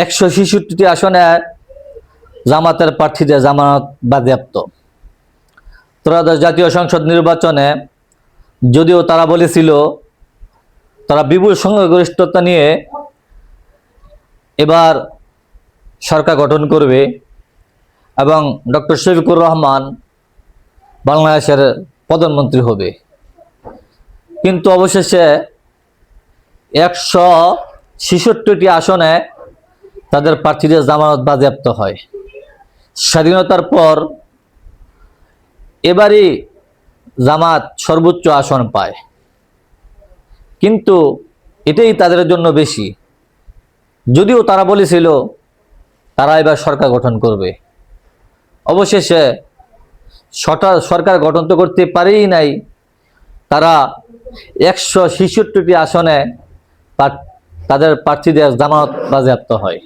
166টি আসনে জামাতের প্রার্থীদের জামানত বাজেয়াপ্ত। ত্রয়োদশ জাতীয় সংসদ নির্বাচনে যদিও তারা বলেছিল তারা বিপুল সংখ্যাগরিষ্ঠতা নিয়ে এবার সরকার গঠন করবে এবং ডক্টর শফিকুর রহমান বাংলাদেশের প্রধানমন্ত্রী হবে, কিন্তু অবশেষে 166টি আসনে তাদের প্রার্থীদের জামানত বাজেয়াপ্ত হয়। স্বাধীনতার পর এবারই জামাত সর্বোচ্চ আসন পায়, কিন্তু এটাই তাদের জন্য বেশি। যদিও তারা বলেছিল তারা এবার সরকার গঠন করবে, অবশেষে সরকার গঠন তো করতে পারেই নাই। তারা 166টি আসনে তাদের প্রার্থীদের জামানত বাজেয়াপ্ত হয়।